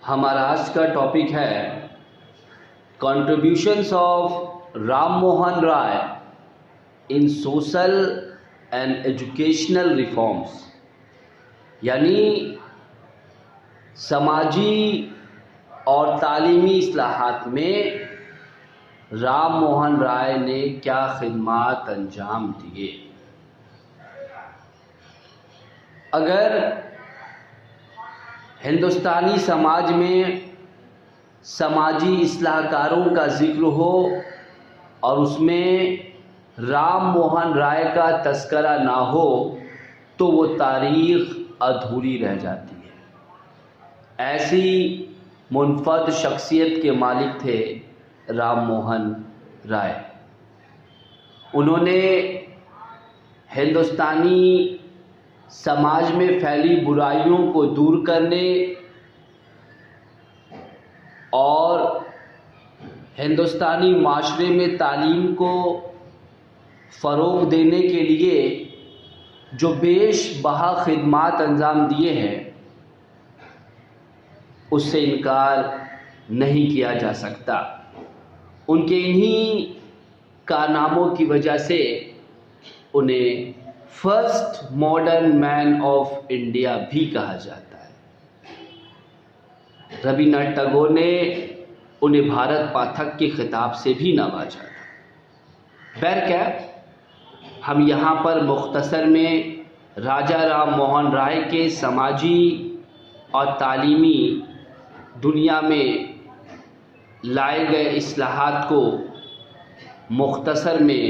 ہمارا آج کا ٹاپک ہے contributions of Ram Mohan Roy in social and educational reforms, یعنی سماجی اور تعلیمی اصلاحات میں رام موہن رائے نے کیا خدمات انجام دیے۔ اگر ہندوستانی سماج میں سماجی اصلاح کاروں کا ذکر ہو اور اس میں رام موہن رائے کا تذکرہ نہ ہو تو وہ تاریخ ادھوری رہ جاتی ہے۔ ایسی منفرد شخصیت کے مالک تھے رام موہن رائے۔ انہوں نے ہندوستانی سماج میں پھیلی برائیوں کو دور کرنے اور ہندوستانی معاشرے میں تعلیم کو فروغ دینے کے لیے جو بیش بہا خدمات انجام دیے ہیں اس سے انکار نہیں کیا جا سکتا۔ ان کے انہی کارناموں کی وجہ سے انہیں first modern man of India بھی کہا جاتا ہے۔ رابندرناتھ ٹیگور نے انہیں بھارت پاٹھک کے خطاب سے بھی نوازا تھا۔ بہرکیف ہم یہاں پر مختصر میں راجہ رام موہن رائے کے سماجی اور تعلیمی دنیا میں لائے گئے اصلاحات کو مختصر میں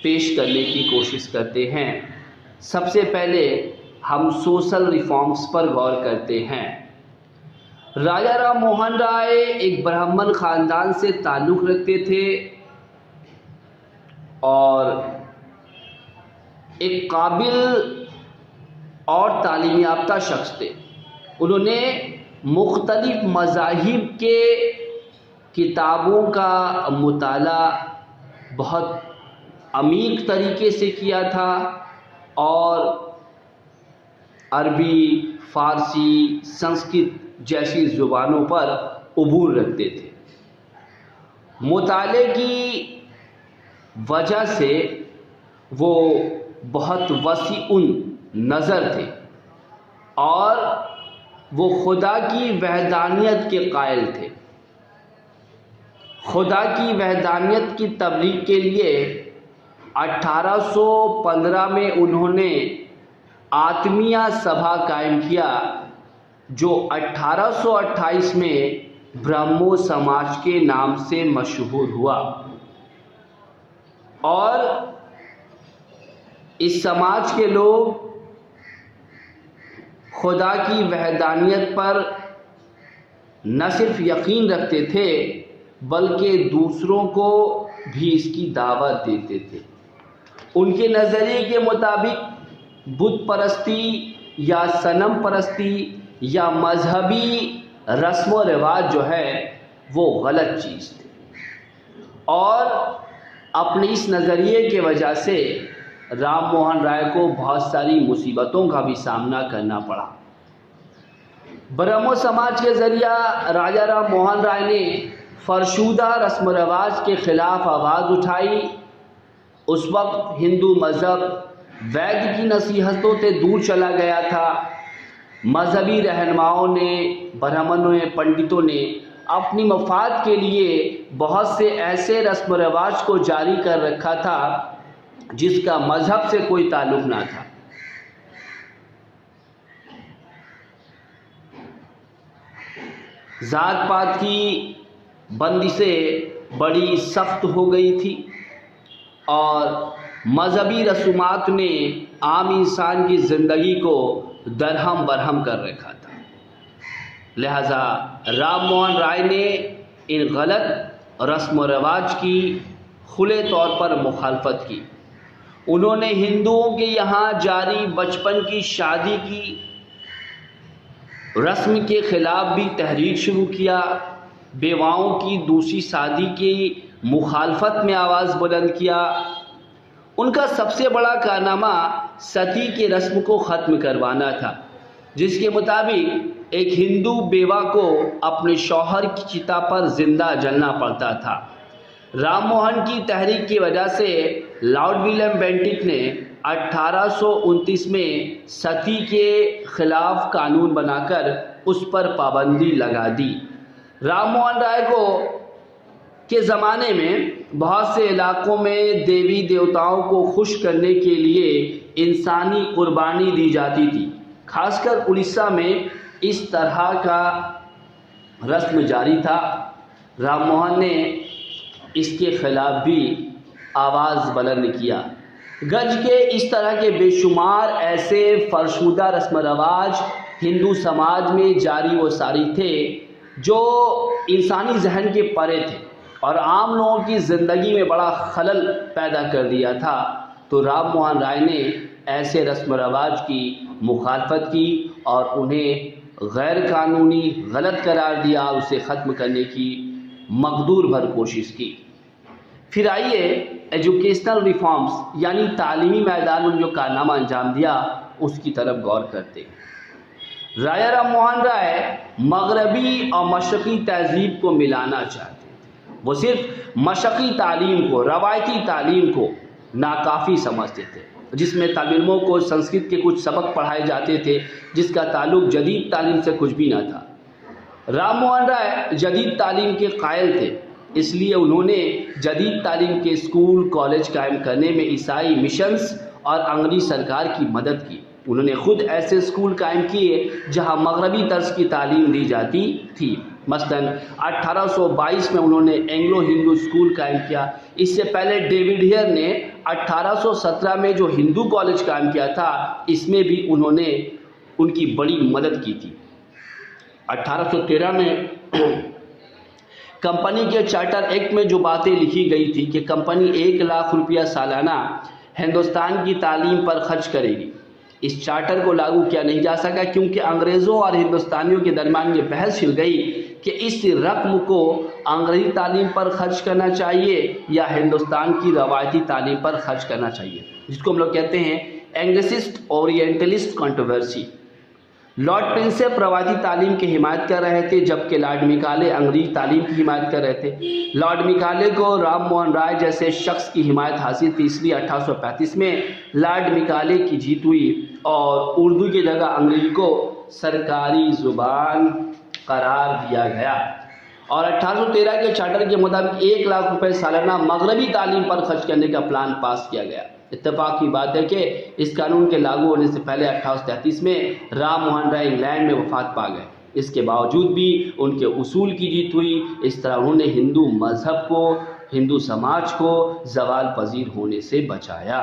پیش کرنے کی کوشش کرتے ہیں۔ سب سے پہلے ہم سوشل ریفارمز پر غور کرتے ہیں۔ راجہ رام موہن رائے ایک برہمن خاندان سے تعلق رکھتے تھے اور ایک قابل اور تعلیم یافتہ شخص تھے۔ انہوں نے مختلف مذاہب کے کتابوں کا مطالعہ بہت عمیق طریقے سے کیا تھا اور عربی، فارسی، سنسکرت جیسی زبانوں پر عبور رکھتے تھے۔ مطالعے کی وجہ سے وہ بہت وسیع نظر تھے اور وہ خدا کی وحدانیت کے قائل تھے۔ خدا کی وحدانیت کی تبلیغ کے لیے 1815 میں انہوں نے آتمیہ سبھا قائم کیا جو 1828 میں برہمو سماج کے نام سے مشہور ہوا، اور اس سماج کے لوگ خدا کی وحدانیت پر نہ صرف یقین رکھتے تھے بلکہ دوسروں کو بھی اس کی دعوت دیتے تھے۔ ان کے نظریے کے مطابق بت پرستی یا صنم پرستی یا مذہبی رسم و رواج جو ہے وہ غلط چیز تھی، اور اپنے اس نظریے کی وجہ سے رام موہن رائے کو بہت ساری مصیبتوں کا بھی سامنا کرنا پڑا۔ برہمو سماج کے ذریعہ راجہ رام موہن رائے نے فرشودہ رسم و رواج کے خلاف آواز اٹھائی۔ اس وقت ہندو مذہب وید کی نصیحتوں سے دور چلا گیا تھا۔ مذہبی رہنماؤں نے، برہمنوں نے، پنڈتوں نے اپنی مفاد کے لیے بہت سے ایسے رسم و رواج کو جاری کر رکھا تھا جس کا مذہب سے کوئی تعلق نہ تھا۔ ذات پات کی بندشیں بڑی سخت ہو گئی تھی اور مذہبی رسومات نے عام انسان کی زندگی کو درہم برہم کر رکھا تھا۔ لہذا رام موہن رائے نے ان غلط رسم و رواج کی کھلے طور پر مخالفت کی۔ انہوں نے ہندوؤں کے یہاں جاری بچپن کی شادی کی رسم کے خلاف بھی تحریک شروع کیا، بیواؤں کی دوسری شادی کی مخالفت میں آواز بلند کیا۔ ان کا سب سے بڑا کارنامہ ستی کی رسم کو ختم کروانا تھا، جس کے مطابق ایک ہندو بیوہ کو اپنے شوہر کی چتا پر زندہ جلنا پڑتا تھا۔ رام موہن کی تحریک کی وجہ سے لارڈ ولیم بینٹک نے 1829 میں ستی کے خلاف قانون بنا کر اس پر پابندی لگا دی۔ رام موہن رائے کو کے زمانے میں بہت سے علاقوں میں دیوی دیوتاؤں کو خوش کرنے کے لیے انسانی قربانی دی جاتی تھی۔ خاص کر اڑیسہ میں اس طرح کا رسم جاری تھا۔ رام موہن نے اس کے خلاف بھی آواز بلند کیا۔ گج کے اس طرح کے بے شمار ایسے فرسودہ رسم و رواج ہندو سماج میں جاری و ساری تھے جو انسانی ذہن کے پرے تھے اور عام لوگوں کی زندگی میں بڑا خلل پیدا کر دیا تھا۔ تو رام موہن رائے نے ایسے رسم و رواج کی مخالفت کی اور انہیں غیر قانونی غلط قرار دیا اور اسے ختم کرنے کی مقدور بھر کوشش کی۔ پھر آئیے ایجوکیشنل ریفارمز یعنی تعلیمی میدان میں جو کارنامہ انجام دیا اس کی طرف غور کرتے ہیں۔ راجا رام موہن رائے مغربی اور مشرقی تہذیب کو ملانا چاہتے تھے۔ وہ صرف مشرقی تعلیم کو، روایتی تعلیم کو ناکافی سمجھتے تھے، جس میں طالب علموں کو سنسکرت کے کچھ سبق پڑھائے جاتے تھے جس کا تعلق جدید تعلیم سے کچھ بھی نہ تھا۔ رام موہن رائے جدید تعلیم کے قائل تھے، اس لیے انہوں نے جدید تعلیم کے اسکول کالج قائم کرنے میں عیسائی مشنز اور انگریز سرکار کی مدد کی۔ انہوں نے خود ایسے اسکول قائم کیے جہاں مغربی طرز کی تعلیم دی جاتی تھی۔ مثلاً 1822 میں انہوں نے اینگلو ہندو اسکول قائم کیا۔ اس سے پہلے ڈیوڈ ہیئر نے 1817 میں جو ہندو کالج قائم کیا تھا اس میں بھی انہوں نے ان کی بڑی مدد کی تھی۔ 1813 میں کمپنی کے چارٹر ایکٹ میں جو باتیں لکھی گئی تھی کہ کمپنی 1 لاکھ روپیہ سالانہ ہندوستان کی تعلیم پر خرچ کرے گی، اس چارٹر کو لاگو کیا نہیں جا سکا کیونکہ انگریزوں اور ہندوستانیوں کے درمیان یہ بحث چھڑ گئی کہ اس رقم کو انگریزی تعلیم پر خرچ کرنا چاہیے یا ہندوستان کی روایتی تعلیم پر خرچ کرنا چاہیے، جس کو ہم لوگ کہتے ہیں اینگلسسٹ اورینٹلسٹ کنٹروورسی۔ لارڈ پرنسپ روایتی تعلیم کی حمایت کر رہے تھے جبکہ لارڈ میکالے انگریزی تعلیم کی حمایت کر رہے تھے۔ لارڈ میکالے کو رام موہن رائے جیسے شخص کی حمایت حاصل تھی، اس لیے 1835 میں لارڈ میکالے کی جیت ہوئی اور اردو کی جگہ انگریزی کو سرکاری زبان قرار دیا گیا، اور 1813 کے چارٹر کے مطابق 1 لاکھ روپے سالانہ مغربی تعلیم پر خرچ کرنے کا پلان پاس کیا گیا۔ اتفاق کی بات ہے کہ اس قانون کے لاگو ہونے سے پہلے 1833 میں رام موہن رائے انگلینڈ میں وفات پا گئے۔ اس کے باوجود بھی ان کے اصول کی جیت ہوئی۔ اس طرح انہوں نے ہندو مذہب کو، ہندو سماج کو زوال پذیر ہونے سے بچایا۔